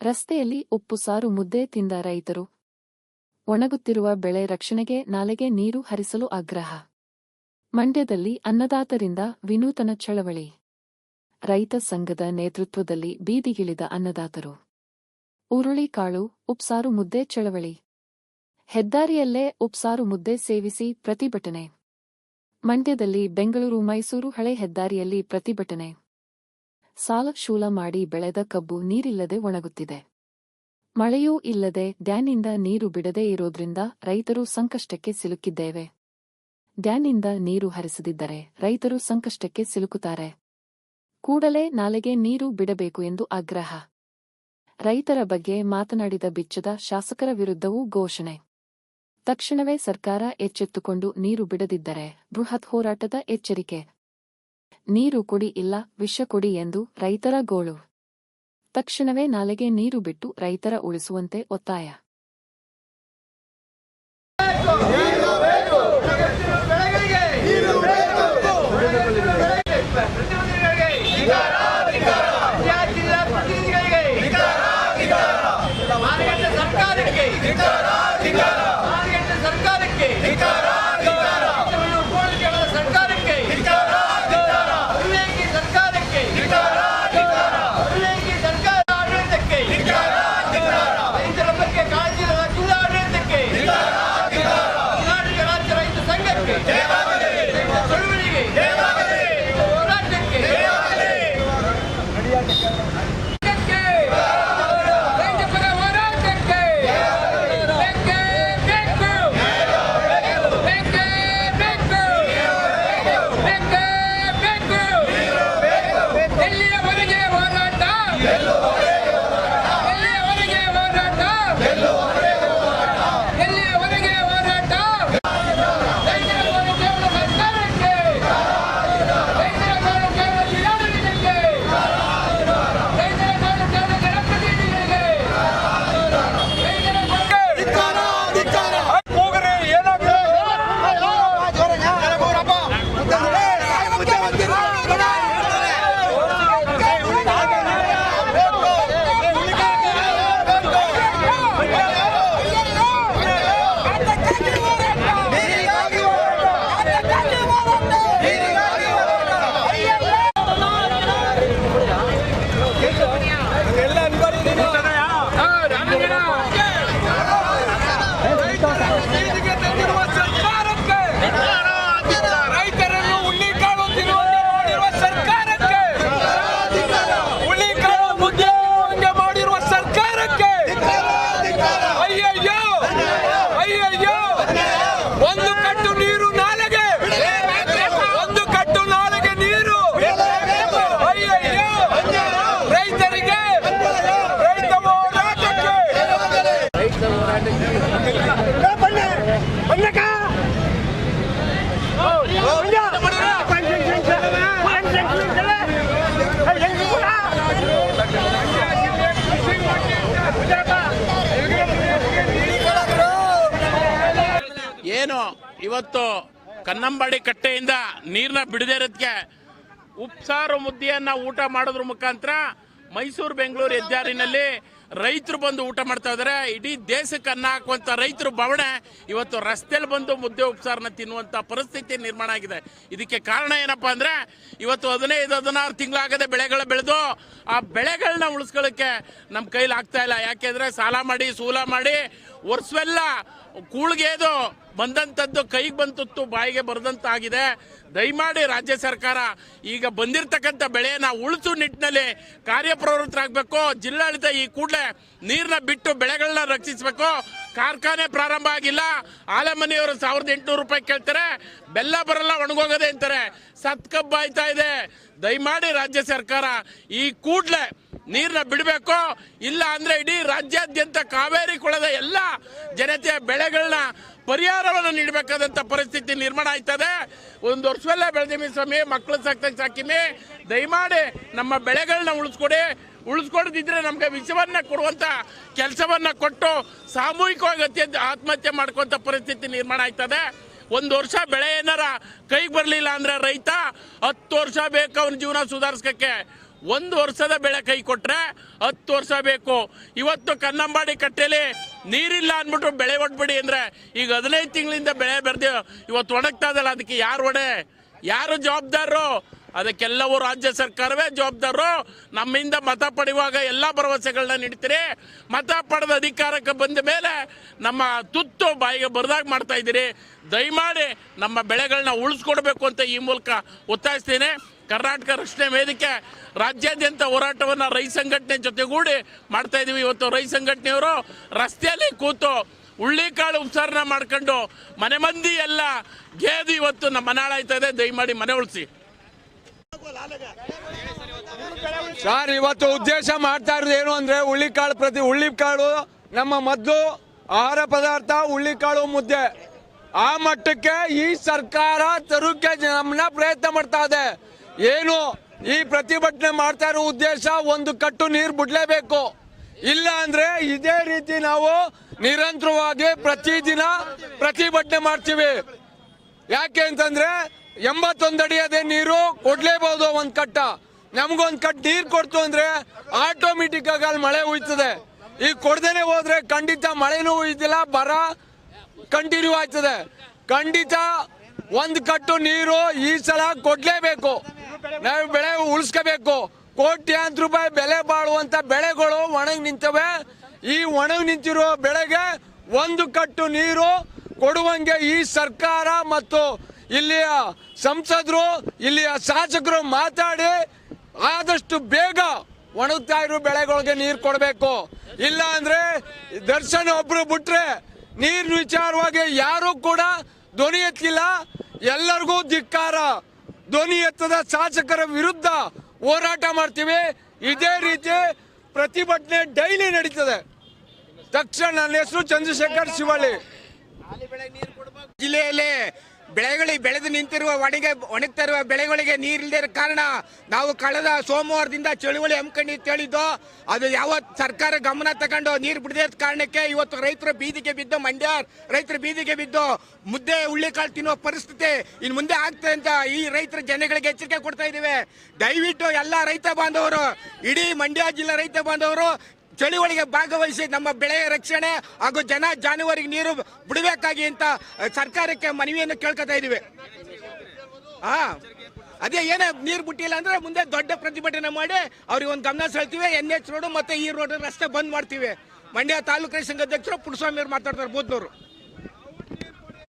ರಸ್ತೆಯಲ್ಲಿ ಉಪ್ಪು ಸಾರು ಮುದ್ದೆ ತಿಂದ ರೈತರು. ಒಣಗುತ್ತಿರುವ ಬೆಳೆ ರಕ್ಷಣೆಗೆ ನಾಲೆಗೆ ನೀರು ಹರಿಸಲು ಆಗ್ರಹ. ಮಂಡ್ಯದಲ್ಲಿ ಅನ್ನದಾತರಿಂದ ವಿನೂತನ ಚಳವಳಿ. ರೈತ ಸಂಘದ ನೇತೃತ್ವದಲ್ಲಿ ಬೀದಿಗಿಳಿದ ಅನ್ನದಾತರು. ಹುರುಳಿಕಾಳು ಉಪ್ಸಾರು ಮುದ್ದೆ ಚಳವಳಿ. ಹೆದ್ದಾರಿಯಲ್ಲೇ ಉಪ್ಸಾರು ಮುದ್ದೆ ಸೇವಿಸಿ ಪ್ರತಿಭಟನೆ. ಮಂಡ್ಯದಲ್ಲಿ ಬೆಂಗಳೂರು ಮೈಸೂರು ಹಳೆ ಹೆದ್ದಾರಿಯಲ್ಲಿ ಪ್ರತಿಭಟನೆ. ಸಾಲ ಶೂಲ ಮಾಡಿ ಬೆಳೆದ ಕಬ್ಬು ನೀರಿಲ್ಲದೆ ಒಣಗುತ್ತಿದೆ. ಮಳೆಯೂ ಇಲ್ಲದೆ ಡ್ಯಾನ್ನಿಂದ ನೀರು ಬಿಡದೇ ಇರೋದ್ರಿಂದ ರೈತರು ಸಂಕಷ್ಟಕ್ಕೆ ಸಿಲುಕಿದ್ದೇವೆ. ಡ್ಯಾನ್ನಿಂದ ನೀರು ಹರಿಸದಿದ್ದರೆ ರೈತರು ಸಂಕಷ್ಟಕ್ಕೆ ಸಿಲುಕುತ್ತಾರೆ. ಕೂಡಲೇ ನಾಲೆಗೆ ನೀರು ಬಿಡಬೇಕು ಎಂದು ಆಗ್ರಹ. ರೈತರ ಬಗ್ಗೆ ಮಾತನಾಡಿದ ಬಿಚ್ಚದ ಶಾಸಕರ ವಿರುದ್ಧವೂ ಘೋಷಣೆ. ತಕ್ಷಣವೇ ಸರ್ಕಾರ ಎಚ್ಚೆತ್ತುಕೊಂಡು ನೀರು ಬಿಡದಿದ್ದರೆ ಬೃಹತ್ ಹೋರಾಟದ ಎಚ್ಚರಿಕೆ. ನೀರು ಕೊಡಿ ಇಲ್ಲ ವಿಷ ಕೊಡಿ ಎಂದು ರೈತರ ಗೋಳು. ತಕ್ಷಣವೇ ನಾಲೆಗೆ ನೀರು ಬಿಟ್ಟು ರೈತರ ಉಳಿಸುವಂತೆ ಒತ್ತಾಯ. ಏನು ಇವತ್ತು ಕನ್ನಂಬಾಡಿ ಕಟ್ಟೆಯಿಂದ ನೀರನ್ನ ಬಿಡದೇ ಇರೋದಕ್ಕೆ ಉಪ್ಸಾರು ಮುದ್ದೆಯನ್ನ ಊಟ ಮಾಡೋದ್ರ ಮುಖಾಂತರ ಮೈಸೂರು ಬೆಂಗಳೂರು ಹೆದ್ದಾರಿನಲ್ಲಿ ರೈತರು ಬಂದು ಊಟ ಮಾಡ್ತಾ ಇದ್ದಾರೆ. ಇಡೀ ದೇಶಕ್ಕೆ ಅನ್ನ ಹಾಕುವಂತ ರೈತರು ಬವಣೆ ಇವತ್ತು ರಸ್ತೆಯಲ್ಲಿ ಬಂದು ಮುದ್ದೆ ಉಪ್ಸಾರನ್ನ ತಿನ್ನುವಂತ ಪರಿಸ್ಥಿತಿ ನಿರ್ಮಾಣ ಆಗಿದೆ. ಇದಕ್ಕೆ ಕಾರಣ ಏನಪ್ಪಾ ಅಂದ್ರೆ ಇವತ್ತು 15-16 ತಿಂಗಳಾಗದೆ ಬೆಳೆಗಳ ಬೆಳೆದು ಆ ಬೆಳೆಗಳನ್ನ ಉಳಿಸ್ಕೊಳ್ಳೋಕ್ಕೆ ನಮ್ಮ ಕೈಲಿ ಆಗ್ತಾ ಇಲ್ಲ. ಯಾಕೆಂದ್ರೆ ಸಾಲ ಮಾಡಿ ಸೂಲ ಮಾಡಿ ವರ್ಷವೆಲ್ಲ ಕೂಳ್ಗೆದು ಬಂದಂಥದ್ದು ಕೈಗೆ ಬಂತು ಬಾಯಿಗೆ ಬರದಂತಾಗಿದೆ. ದಯಮಾಡಿ ರಾಜ್ಯ ಸರ್ಕಾರ ಈಗ ಬಂದಿರತಕ್ಕಂಥ ಬೆಳೆಯನ್ನ ಉಳಿಸೋ ನಿಟ್ಟಿನಲ್ಲಿ ಕಾರ್ಯಪ್ರವೃತ್ತರಾಗಬೇಕು. ಜಿಲ್ಲಾಡಳಿತ ಈ ಕೂಡಲೇ ನೀರನ್ನ ಬಿಟ್ಟು ಬೆಳೆಗಳನ್ನ ರಕ್ಷಿಸಬೇಕು. ಕಾರ್ಖಾನೆ ಪ್ರಾರಂಭ ಆಗಿಲ್ಲ. ಆಲೆಮನೆಯವರು 1800 ರೂಪಾಯಿ ಕೇಳ್ತಾರೆ, ಬೆಲ್ಲ ಬರಲ್ಲ ಒಣಗೋಗದೆ ಅಂತಾರೆ. ಸತ್ಕಬ್ಬ ಆಯ್ತಾ ಇದೆ. ದಯಮಾಡಿ ರಾಜ್ಯ ಸರ್ಕಾರ ಈ ಕೂಡಲೇ ನೀರನ್ನ ಬಿಡಬೇಕು. ಇಲ್ಲ ಅಂದ್ರೆ ಇಡೀ ರಾಜ್ಯಾದ್ಯಂತ ಕಾವೇರಿ ಕೊಳದ ಎಲ್ಲ ಜನತೆಯ ಬೆಳೆಗಳನ್ನ ಪರಿಹಾರವನ್ನು ನೀಡಬೇಕಾದಂತ ಪರಿಸ್ಥಿತಿ ನಿರ್ಮಾಣ ಆಯ್ತದೆ. ಒಂದು ವರ್ಷವೆಲ್ಲ ಬೆಳೆದಿಮಿ ಸ್ವಾಮಿ, ಮಕ್ಕಳು ಸಾಕಿಮಿ, ದಯಮಾಡಿ ನಮ್ಮ ಬೆಳೆಗಳನ್ನ ಉಳಿಸ್ಕೊಡದಿದ್ರೆ ನಮ್ಗೆ ವಿಷವನ್ನ ಕೊಡುವಂತ ಕೆಲಸವನ್ನ ಕೊಟ್ಟು ಸಾಮೂಹಿಕವಾಗಿ ಆತ್ಮಹತ್ಯೆ ಮಾಡ್ಕೊಂತ ಪರಿಸ್ಥಿತಿ ನಿರ್ಮಾಣ ಆಯ್ತದೆ. ಒಂದು ವರ್ಷ ಬೆಳೆ ಏನಾರ ಕೈಗೆ ಬರಲಿಲ್ಲ ಅಂದ್ರೆ ರೈತ 10 ವರ್ಷ ಬೇಕು ಅವನ ಜೀವನ ಸುಧಾರಿಸಕ್ಕೆ. 1 ವರ್ಷದ ಬೆಳೆ ಕೈ ಕೊಟ್ರೆ 10 ವರ್ಷ ಬೇಕು. ಇವತ್ತು ಕನ್ನಂಬಾಡಿ ಕಟ್ಟೆಲಿ ನೀರಿಲ್ಲ ಅಂದ್ಬಿಟ್ಟು ಬೆಳೆ ಒಡ್ಬಿಡಿ ಅಂದ್ರೆ ಈಗ 15 ತಿಂಗಳಿಂದ ಬೆಳೆ ಬೆಳೆದು ಇವತ್ತು ಒಣಗ್ತಾ ಇದಲ್ಲ, ಅದಕ್ಕೆ ಯಾರು ಯಾರು ಜವಾಬ್ದಾರರು? ಅದಕ್ಕೆಲ್ಲವೂ ರಾಜ್ಯ ಸರ್ಕಾರವೇ ಜವಾಬ್ದಾರರು. ನಮ್ಮಿಂದ ಮತ ಪಡೆಯುವಾಗ ಎಲ್ಲ ಭರವಸೆಗಳನ್ನ ನೀಡ್ತೀರಿ, ಮತ ಪಡೆದ ಅಧಿಕಾರಕ್ಕೆ ಬಂದ ಮೇಲೆ ನಮ್ಮ ತುತ್ತು ಬಾಯಿಗೆ ಬರದಾಗ ಮಾಡ್ತಾ ಇದ್ದೀರಿ. ದಯಮಾಡಿ ನಮ್ಮ ಬೆಳೆಗಳನ್ನ ಉಳಿಸ್ಕೊಡ್ಬೇಕು ಅಂತ ಈ ಮೂಲಕ ಒತ್ತಾಯಿಸ್ತೀನಿ. ಕರ್ನಾಟಕ ರಕ್ಷಣೆ ವೇದಿಕೆ ರಾಜ್ಯಾದ್ಯಂತ ಹೋರಾಟವನ್ನು ರೈತ ಸಂಘಟನೆ ಜೊತೆಗೂಡಿ ಮಾಡ್ತಾ ಇದೀವಿ. ಇವತ್ತು ರೈತ ಸಂಘಟನೆಯವರು ರಸ್ತೆಯಲ್ಲಿ ಕೂತು ಹುಳ್ಳಿಕಾಳು ಉಪಚಾರಣ ಮಾಡ್ಕೊಂಡು ಮನೆ ಮಂದಿ ಎಲ್ಲ ಗೇದು ಇವತ್ತು ನಮ್ಮ ಮನೆ ಹಾಳಾಯ್ತಾ ಇದೆ. ದಯಮಾಡಿ ಮನೆ ಉಳಿಸಿ. ಸರ್, ಇವತ್ತು ಉದ್ದೇಶ ಮಾಡ್ತಾ ಇರೋದು ಏನು ಅಂದ್ರೆ ಹುಳ್ಳಿಕಾಳು ನಮ್ಮ ಮದ್ದು ಆಹಾರ ಪದಾರ್ಥ, ಹುಳ್ಳಿಕಾಳು ಮುದ್ದೆ ಆ ಮಟ್ಟಕ್ಕೆ ಈ ಸರ್ಕಾರ ತರೋಕೆ ನಮ್ಮನ್ನ ಪ್ರಯತ್ನ ಮಾಡ್ತಾ ಇದೆ. ಏನು ಈ ಪ್ರತಿಭಟನೆ ಮಾಡ್ತಾ ಇರೋ ಉದ್ದೇಶ, ಒಂದು ಕಟ್ಟು ನೀರು ಬಿಡ್ಲೇಬೇಕು. ಇಲ್ಲ ಅಂದ್ರೆ ಇದೇ ರೀತಿ ನಾವು ನಿರಂತರವಾಗಿ ಪ್ರತಿದಿನ ಪ್ರತಿಭಟನೆ ಮಾಡ್ತೀವಿ. ಯಾಕೆ ಅಂತಂದ್ರೆ 81 ಅಡಿ ಅದೇ ನೀರು ಕೊಡ್ಲೇಬಹುದು. ಒಂದ್ ಕಟ್ಟ ನಮ್ಗೊಂದ್ ಕಟ್ ನೀರು ಕೊಡ್ತು ಅಂದ್ರೆ ಆಟೋಮೆಟಿಕ್ ಆಗಿ ಅಲ್ಲಿ ಮಳೆ ಹುಯ್ತದೆ. ಈಗ ಕೊಡ್ದೇನೆ ಹೋದ್ರೆ ಖಂಡಿತ ಮಳೆನೂ ಹುಯ್ದಿಲ್ಲ, ಬರ ಕಂಟಿನ್ಯೂ ಆಯ್ತದೆ. ಖಂಡಿತ ಒಂದ್ ಕಟ್ಟು ನೀರು ಈ ಸಲ ಕೊಡ್ಲೇಬೇಕು. ನಾವು ಬೆಳೆ ಉಳಿಸ್ಕೋಬೇಕು. ಕೋಟ್ಯಾಂತರ ರೂಪಾಯಿ ಬೆಲೆ ಬಾಳುವಂತ ಬೆಳೆಗಳು ಒಣಗಿ ನಿಂತವೆ. ಈ ಒಣಗಿ ನಿಂತಿರೋ ಬೆಳೆಗೆ ಒಂದು ಕಟ್ಟು ನೀರು ಕೊಡುವಂಗೆ ಈ ಸರ್ಕಾರ ಮತ್ತು ಇಲ್ಲಿಯ ಸಂಸದರು, ಇಲ್ಲಿಯ ಶಾಸಕರು ಮಾತಾಡಿ ಆದಷ್ಟು ಬೇಗ ಒಣಗ್ತಾ ಇರೋ ಬೆಳೆಗಳಿಗೆ ನೀರು ಕೊಡಬೇಕು. ಇಲ್ಲ ಅಂದ್ರೆ ದರ್ಶನ್ ಒಬ್ರು ಬಿಟ್ರೆ ನೀರಿನ ವಿಚಾರವಾಗಿ ಯಾರು ಕೂಡ ಧ್ವನಿ ಎತ್ತಿಲ್ಲ. ಎಲ್ಲರಿಗೂ ಧಿಕ್ಕಾರ. ಧ್ವನಿ ಎತ್ತದ ಶಾಸಕರ ವಿರುದ್ಧ ಹೋರಾಟ ಮಾಡ್ತೀವಿ. ಇದೇ ರೀತಿ ಪ್ರತಿಭಟನೆ ಡೈಲಿ ನಡೀತದೆ. ತಕ್ಷಣ ನನ್ನ ಹೆಸರು ಚಂದ್ರಶೇಖರ್ ಶಿವಳ್ಳಿ. ಜಿಲ್ಲೆಯಲ್ಲಿ ಬೆಳೆದು ನಿಂತಿರುವ ಒಣಗ್ತಾ ಇರುವ ಬೆಳೆಗಳಿಗೆ ನೀರಿಲ್ಲದೆ ಇರೋ ಕಾರಣ ನಾವು ಕಳೆದ ಸೋಮವಾರದಿಂದ ಚಳುವಳಿ ಹಮ್ಮಿಕೊಂಡು ಹೇಳಿದ್ದು. ಅದು ಯಾವತ್ತು ಸರ್ಕಾರ ಗಮನ ತಗೊಂಡು ನೀರು ಬಿಡದೇ ಇರೋ ಕಾರಣಕ್ಕೆ ಇವತ್ತು ರೈತರು ಬೀದಿಗೆ ಬಿದ್ದು, ಮಂಡ್ಯ ರೈತರು ಬೀದಿಗೆ ಬಿದ್ದು ಮುದ್ದೆ ಹುಳ್ಳಿಕಾಳು ತಿನ್ನುವ ಪರಿಸ್ಥಿತಿ ಇನ್ನು ಮುಂದೆ ಆಗ್ತದೆ ಅಂತ ಈ ರೈತರ ಜನಗಳಿಗೆ ಎಚ್ಚರಿಕೆ ಕೊಡ್ತಾ ಇದ್ದೇವೆ. ದಯವಿಟ್ಟು ಎಲ್ಲ ರೈತ ಬಾಂಧವರು, ಇಡೀ ಮಂಡ್ಯ ಜಿಲ್ಲಾ ರೈತ ಬಾಂಧವರು ಚಳುವಳಿಗೆ ಭಾಗವಹಿಸಿ ನಮ್ಮ ಬೆಳೆ ರಕ್ಷಣೆ ಹಾಗೂ ಜಾನುವಾರಿಗೆ ನೀರು ಬಿಡಬೇಕಾಗಿ ಅಂತ ಸರ್ಕಾರಕ್ಕೆ ಮನವಿಯನ್ನು ಕೇಳ್ಕೊತಾ ಇದೀವಿ. ಅದೇ ಏನೇ ನೀರು ಬಿಟ್ಟಿಲ್ಲ ಅಂದ್ರೆ ಮುಂದೆ ದೊಡ್ಡ ಪ್ರತಿಭಟನೆ ಮಾಡಿ ಅವ್ರಿಗೆ ಒಂದು ಗಮನ ಸೆಳ್ತೀವಿ. NH ರೋಡ್ ಮತ್ತೆ ಈ ರೋಡ್ ರಸ್ತೆ ಬಂದ್ ಮಾಡ್ತೀವಿ. ಮಂಡ್ಯ ತಾಲೂಕು ರೈತ ಸಂಘ ಅಧ್ಯಕ್ಷರು ಪುಟ್ಟಸ್ವಾಮಿ ಅವರು ಮಾತಾಡ್ತಾರೆ, ಬೂದ್ನೂರು.